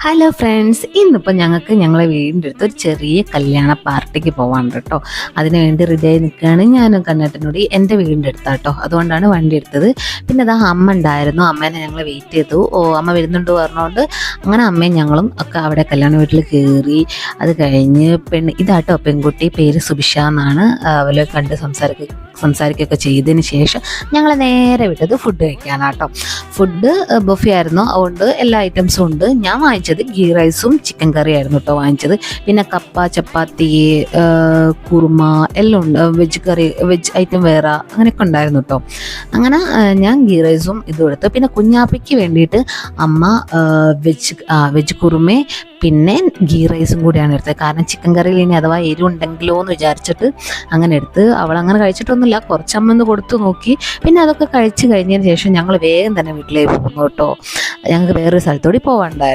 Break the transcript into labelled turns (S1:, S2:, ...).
S1: Hello friends, ഇന്നിപ്പോൾ ഞങ്ങളെ വീടിൻ്റെ അടുത്ത് ഒരു ചെറിയ കല്യാണ പാർട്ടിക്ക് പോകാനുണ്ട് കേട്ടോ. അതിന് വേണ്ടി റെഡിയായി നിൽക്കുകയാണ്. ഞാനും കണ്ണേട്ടനോട് എൻ്റെ വീടിൻ്റെ അടുത്താട്ടോ, അതുകൊണ്ടാണ് വണ്ടി എടുത്തത്. പിന്നെ അതാ അമ്മ ഉണ്ടായിരുന്നു, അമ്മേനെ ഞങ്ങൾ വെയിറ്റ് ചെയ്തു. അമ്മ വരുന്നുണ്ട് പറഞ്ഞുകൊണ്ട് അങ്ങനെ അമ്മയും ഞങ്ങളും ഒക്കെ അവിടെ കല്യാണ വീട്ടിൽ കയറി. അത് കഴിഞ്ഞ് ഇതാട്ടോ പെൺകുട്ടി, പേര് സുബിഷ എന്നാണ്. അവരെ കണ്ട് സംസാരിക്കുകയൊക്കെ ചെയ്തതിന് ശേഷം ഞങ്ങൾ നേരെ വിട്ടത് ഫുഡ് കഴിക്കാനാട്ടോ. ഫുഡ് ബൊഫെ ആയിരുന്നു, അതുകൊണ്ട് എല്ലാ ഐറ്റംസും ഉണ്ട്. ഞാൻ വാങ്ങിച്ചത് ഗീ റൈസും ചിക്കൻ കറി ആയിരുന്നു കേട്ടോ വാങ്ങിച്ചത്. പിന്നെ കപ്പ, ചപ്പാത്തി, കുറുമ എല്ലാം ഉണ്ട്. വെജ് ഐറ്റം വേറെ അങ്ങനെയൊക്കെ ഉണ്ടായിരുന്നു കേട്ടോ. അങ്ങനെ ഞാൻ ഗീ റൈസും ഇതും എടുത്തു. പിന്നെ കുഞ്ഞാപ്പിക്ക് വേണ്ടിയിട്ട് അമ്മ വെജ് കുറുമേ പിന്നെ ഗീ റൈസും കൂടിയാണ് എടുത്തത്. കാരണം ചിക്കൻ കറിയിൽ ഇനി അഥവാ എരിവുണ്ടെങ്കിലോ എന്ന് വിചാരിച്ചിട്ട് അങ്ങനെ എടുത്ത്. അവൾ അങ്ങനെ കഴിച്ചിട്ടൊന്നുമില്ല, കുറച്ചമ്മന്ന് കൊടുത്തു നോക്കി. പിന്നെ അതൊക്കെ കഴിച്ച് കഴിഞ്ഞതിന് ശേഷം ഞങ്ങൾ വേഗം തന്നെ വീട്ടിലേക്ക് പോകുന്നു കേട്ടോ. ഞങ്ങൾക്ക് വേറൊരു സ്ഥലത്തോടെ പോകാനുണ്ടായിരുന്നു.